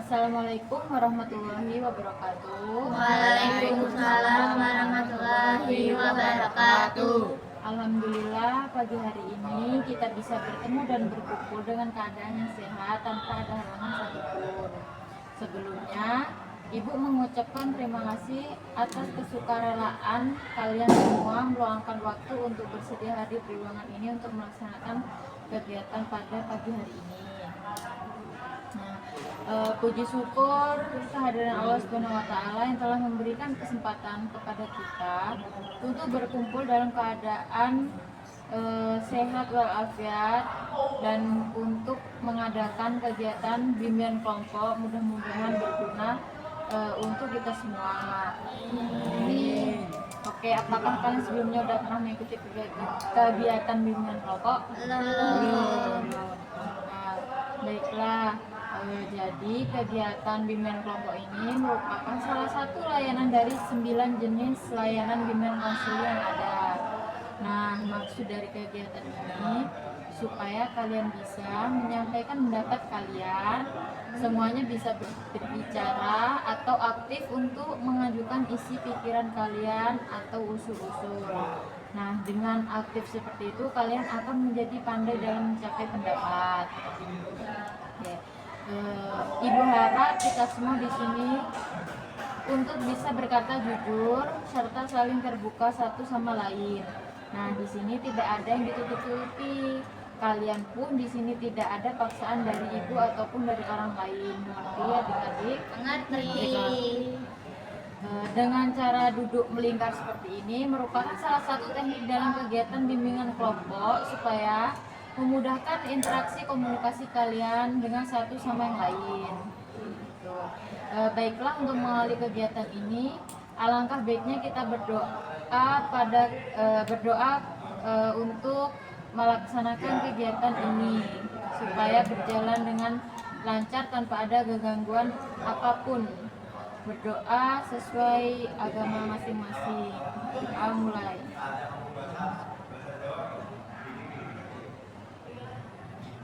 Assalamualaikum warahmatullahi wabarakatuh. Waalaikumsalam warahmatullahi wabarakatuh. Alhamdulillah pagi hari ini kita bisa bertemu dan berkumpul dengan keadaan yang sehat tanpa ada halangan satupun. Sebelumnya, Ibu mengucapkan terima kasih atas kesukarelaan kalian semua meluangkan waktu untuk bersedia hadir di ruangan ini untuk melaksanakan kegiatan pada pagi hari ini. Puji syukur kehadiran Allah Subhanahu wa Ta'ala yang telah memberikan kesempatan kepada kita untuk berkumpul dalam keadaan sehat walafiat dan untuk mengadakan kegiatan bimbingan kelompok, mudah-mudahan berguna untuk kita semua. Oke, apakah kalian sebelumnya sudah pernah mengikuti kegiatan bimbingan kelompok? Belum. Baiklah. Jadi kegiatan bimbingan kelompok ini merupakan salah satu layanan dari 9 jenis layanan bimbingan konseling yang ada. Nah, maksud dari kegiatan ini supaya kalian bisa menyampaikan pendapat kalian, semuanya bisa berbicara atau aktif untuk mengajukan isi pikiran kalian atau usul-usul. Nah, dengan aktif seperti itu kalian akan menjadi pandai dalam mencapai pendapat. Oke. Ibu harap kita semua di sini untuk bisa berkata jujur serta saling terbuka satu sama lain. Nah, di sini tidak ada yang ditutup-tutupi. Kalian pun di sini tidak ada paksaan dari ibu ataupun dari orang lain. Mengerti ya, adik-adik? Mengerti. Dengan cara duduk melingkar seperti ini merupakan salah satu teknik dalam kegiatan bimbingan kelompok supaya memudahkan interaksi komunikasi kalian dengan satu sama yang lain. Baiklah, untuk mengawali kegiatan ini, alangkah baiknya kita berdoa untuk melaksanakan kegiatan ini supaya berjalan dengan lancar tanpa ada gangguan apapun. Berdoa sesuai agama masing-masing. Mulai.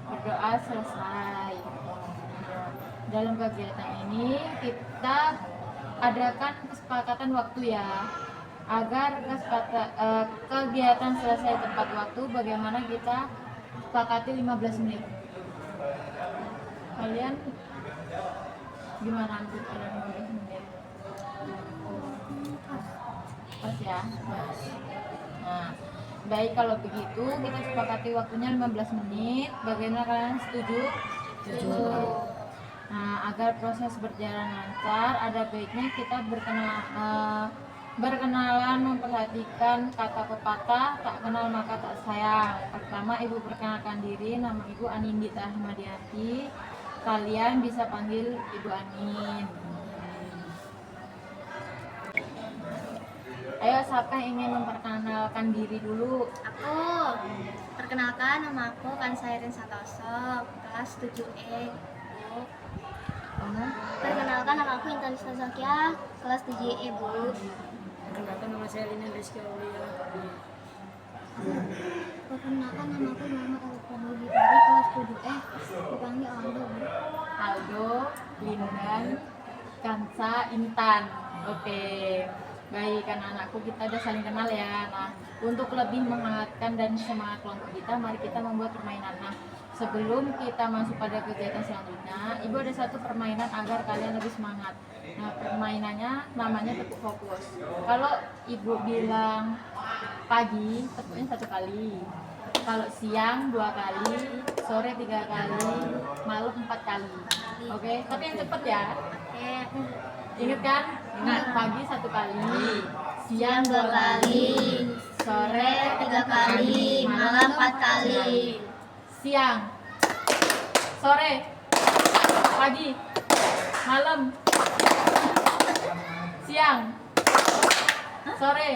Berdoa selesai. Dalam kegiatan ini kita adakan kesepakatan waktu ya, agar kegiatan selesai tepat waktu. Bagaimana kita sepakati 15 menit. Kalian gimana untuk kalian 15 menit? Pas ya. Nah, baik, kalau begitu kita sepakati waktunya 15 menit. Bagaimana, kalian setuju? Setuju. Nah, agar proses berjalan lancar, ada baiknya kita berkenalan, memperhatikan kata pepatah, tak kenal maka tak sayang. Pertama, Ibu perkenalkan diri. Nama Ibu Anindita Ahmadiati. Kalian bisa panggil Ibu Anin. Ayo, siapa yang ingin memperkenalkan diri dulu? Aku. Perkenalkan, nama aku Kansairin Santoso, kelas 7E. Kamu? Perkenalkan, nama aku Intan Zakia, kelas 7E, Bu. Perkenalkan, nama saya Lina Rizky Aulia. Perkenalkan, nama aku Muhammad Alfano Gitari, kelas 7E, dipanggil Aldo, Bu. Aldo, Lindan, Kansa, Intan. Oke. Baik, anak-anakku, kita udah saling kenal ya. Nah, untuk lebih menghangatkan dan semangat kelompok kita, mari kita membuat permainan. Nah, sebelum kita masuk pada kegiatan selanjutnya, Ibu ada satu permainan agar kalian lebih semangat. Nah, permainannya namanya tepuk fokus. Kalau Ibu bilang pagi, tepuknya 1 kali. Kalau siang 2 kali, sore 3 kali, malam 4 kali. Oke, tapi yang cepet ya. Oke. Ingat kan? Ingat, pagi 1 kali, siang 2 2 kali, sore 3 kali, malam 4 kali. Siang, sore, pagi, malam. Siang, sore,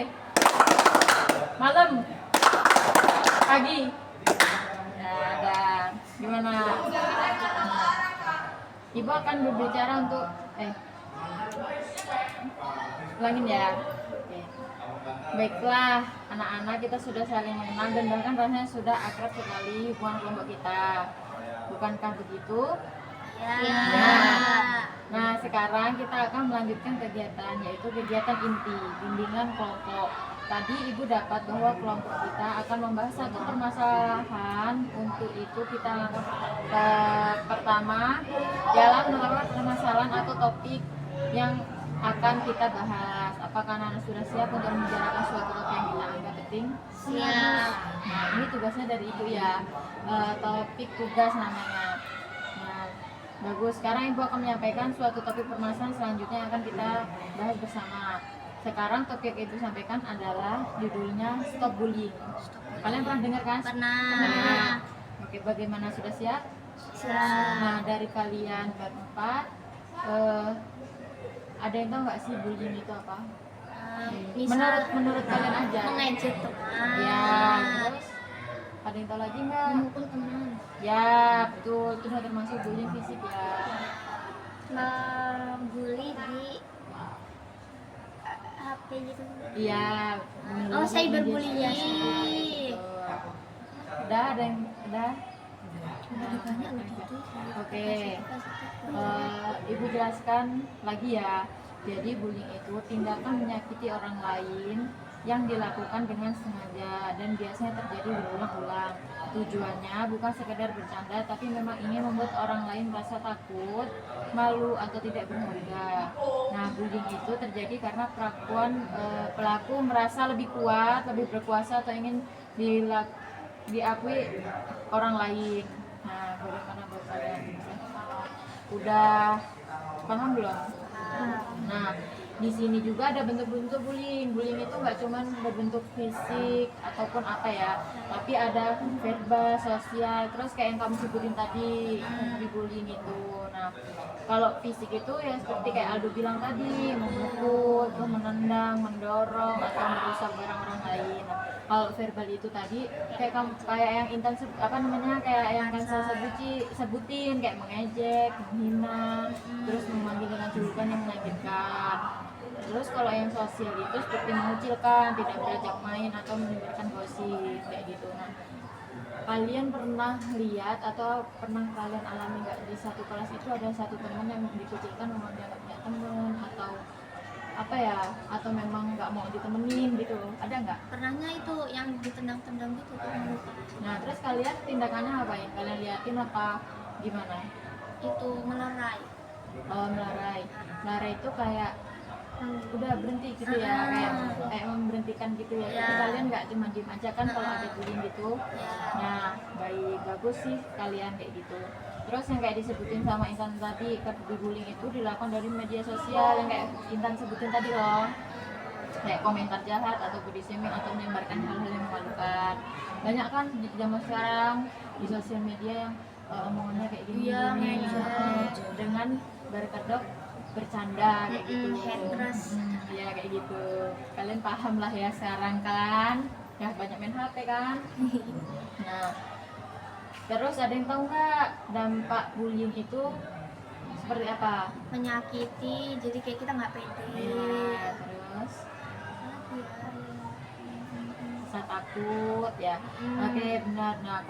malam, pagi. Ya, dan gimana? Ibu akan berbicara untuk ulangin ya. Oke. Baiklah, anak-anak, kita sudah saling mengenal dan bahkan rasanya sudah akrab sekali hubungan kelompok kita. Bukankah begitu? Ya. Ya. Nah, sekarang kita akan melanjutkan kegiatan, yaitu kegiatan inti, bimbingan kelompok. Tadi Ibu dapat bahwa kelompok kita akan membahas satu permasalahan. Untuk itu kita langkah pertama dalam menerapkan permasalahan atau topik yang akan kita bahas. Apakah anak sudah siap untuk membicarakan suatu topik yang kita anggap penting? Siap. Nah, ini tugasnya dari Ibu ya. Topik tugas namanya. Nah, bagus. Sekarang Ibu akan menyampaikan suatu topik permasalahan selanjutnya yang akan kita bahas bersama. Sekarang topik yang Ibu sampaikan adalah judulnya Stop Bullying. Kalian pernah dengar kan? Pernah. Oke, bagaimana, sudah siap? Siap. Nah, dari kalian berempat, ada yang tahu nggak sih bullying itu apa? Menurut kalian aja. Mengejek teman. Ya, terus ada yang tahu lagi nggak? Memukul teman. Ya, betul. Itu sudah termasuk bullying fisik ya. Membuli di HP gitu. Iya. Oh, cyberbullying. Media sosial, betul. Udah, ada yang udah? Ada banyak loh gitu. Oke. Ibu jelaskan lagi ya. Jadi bullying itu tindakan menyakiti orang lain yang dilakukan dengan sengaja dan biasanya terjadi berulang-ulang. Tujuannya bukan sekedar bercanda, tapi memang ingin membuat orang lain merasa takut, malu atau tidak berharga. Nah, bullying itu terjadi karena pelaku merasa lebih kuat, lebih berkuasa atau ingin diakui orang lain. Nah, bagaimana buat kalian? Udah paham belum? Nah, di sini juga ada bentuk-bentuk bullying. Bullying itu nggak cuma berbentuk fisik ataupun apa ya, tapi ada verbal, sosial, terus kayak yang kamu sebutin tadi di bullying itu. Nah, kalau fisik itu ya seperti kayak Aldo bilang tadi, memukul, terus menendang, mendorong, atau merusak barang orang lain. Nah, kalau verbal itu tadi kayak yang Intan kayak yang kan saya sebutin kayak mengejek, menghina, terus memanggil dengan julukan yang menyakitkan. Terus kalau yang sosial itu seperti mengucilkan, tidak berajak main atau menyebarkan gosip kayak gitu. Nah, kalian pernah lihat atau pernah kalian alami nggak di satu kelas itu ada satu teman yang dikucilkan, memang dia nggak punya teman atau apa ya, atau memang nggak mau ditemenin gitu, ada nggak? Pernahnya itu yang ditendang-tendang gitu kan. Nah, terus kalian tindakannya apa ya? Kalian liatin apa gimana? Itu melerai. Oh, melerai itu kayak udah berhenti gitu ya, kayak memberhentikan gitu ya. Tapi kalian nggak cuma diem aja kan kalau ada bullying gitu. Nah, bagus sih kalian kayak gitu. Terus yang kayak disebutin sama Intan tadi, bullying itu dilakukan dari media sosial yang kayak Intan sebutin tadi loh, kayak komentar jahat atau body shaming atau menyebarkan hal-hal yang memalukan. Banyak kan di zaman sekarang di sosial media yang omongannya kayak gini, dengan berkedok bercanda kayak gitu. Ya kayak gitu. Kalian paham lah ya sekarang kan? Ya banyak main HP kan? Nah, terus ada yang tahu nggak dampak bullying itu seperti apa? Menyakiti, jadi kayak kita nggak pede. Ya, terus rasa takut ya. Oke, benar. Nah,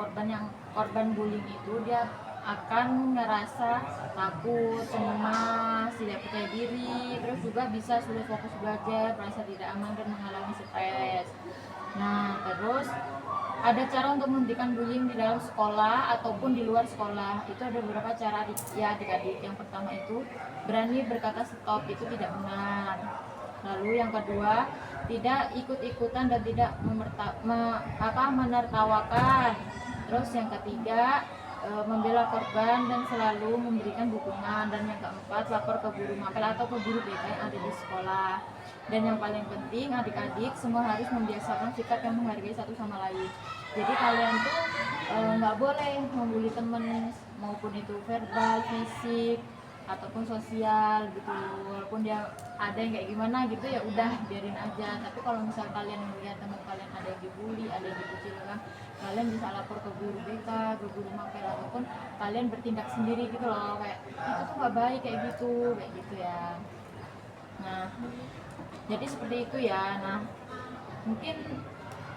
korban bullying itu dia akan ngerasa takut, cemas, tidak percaya diri, terus juga bisa sulit fokus belajar, merasa tidak aman dan mengalami stres. Nah, terus ada cara untuk menghentikan bullying di dalam sekolah ataupun di luar sekolah. Itu ada beberapa cara ya adik-adik. Yang pertama itu berani berkata stop, itu tidak benar. Lalu yang kedua, tidak ikut-ikutan dan tidak menertawakan. Terus yang ketiga, membela korban dan selalu memberikan dukungan. Dan yang keempat, lapor ke guru mapel atau ke guru BK yang ada di sekolah. Dan yang paling penting, adik-adik semua harus membiasakan sikap yang menghargai satu sama lain. Jadi kalian tuh nggak boleh membuli temen, maupun itu verbal, fisik, ataupun sosial gitu. Walaupun dia ada yang kayak gimana gitu, ya udah biarin aja. Tapi kalau misal kalian melihat teman kalian ada yang dibully, ada yang dikucilkan, kalian bisa lapor ke guru BK, ke guru mapel, ataupun kalian bertindak sendiri gitu loh, kayak itu tuh nggak baik kayak gitu ya. Nah, jadi seperti itu ya. Nah, mungkin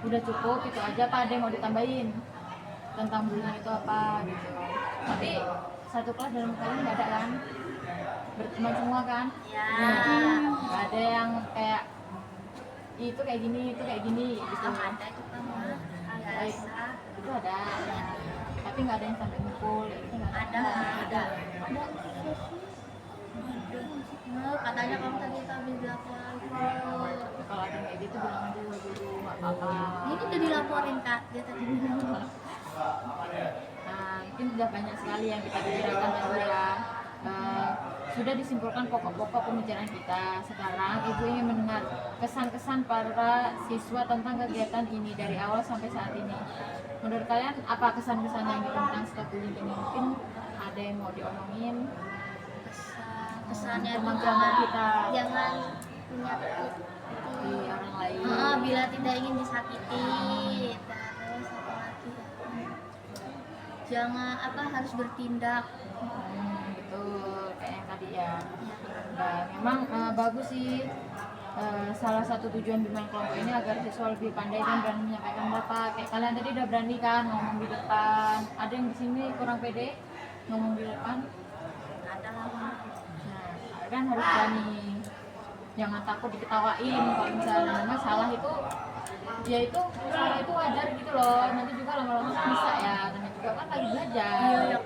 udah cukup itu aja. Pak, ada yang mau ditambahin tentang bullying itu apa gitu? Tapi satu kelas dalam kalian nggak ada kan, berteman semua kan. Ya. Nggak ada yang kayak itu kayak gini gitu. Ada itu kamu Baik, itu ada, tapi nggak ada yang sampai mukul itu nggak ada. Katanya kamu tadi habis dilaporin. kalau ada kayak gitu bilang aja sama guru nggak apa-apa. Ini udah dilaporin Kak, dia tadi bilang. Nah, mungkin sudah banyak sekali yang kita bicarakan tadi ya. Sudah disimpulkan pokok-pokok pembicaraan kita. Sekarang Ibu ingin mendengar kesan-kesan para siswa tentang kegiatan ini dari awal sampai saat ini. Menurut kalian apa kesan-kesan yang tentang stok-bullying ini? Mungkin ada yang mau diomongin? Kesannya Teman-teman kita jangan menyakiti di orang lain. bila tidak ingin disakiti. Terus apa lagi ya? Jangan harus bertindak. Gitu kayak yang tadi ya. Nah, memang bagus sih. Salah satu tujuan bimbingan kelompok ini agar siswa lebih pandai dan berani menyampaikan pendapat. Kayak kalian tadi udah berani kan ngomong di depan. Ada yang di sini kurang pede ngomong di depan? Ada lah. Nah, kan harus berani. Jangan takut diketawain kalau misalnya memang salah itu, ya itu salah itu wajar gitu loh. Nanti juga lama-lama bisa ya. Namanya juga kan lagi belajar. Iya.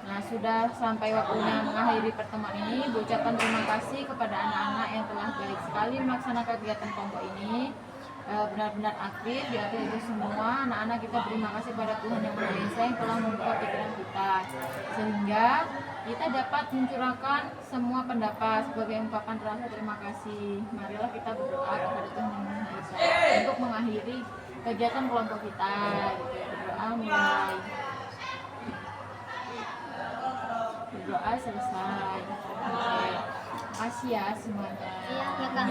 Nah, sudah sampai waktunya mengakhiri pertemuan ini. Ucapkan terima kasih kepada anak-anak yang telah baik sekali melaksanakan kegiatan kelompok ini. Benar-benar aktif di akhir itu semua. Anak-anak kita terima kasih pada Tuhan Yang Maha Esa yang telah membuka pikiran kita, sehingga kita dapat mencurahkan semua pendapat sebagai ungkapan rasa terima kasih. Marilah kita berdoa kepada Tuhan Yang Maha Esa untuk mengakhiri kegiatan kelompok kita. Gitu. Berdoa mulai. Berdoa selesai. Oke. Kasih ya semuanya. Iya, ya Kak.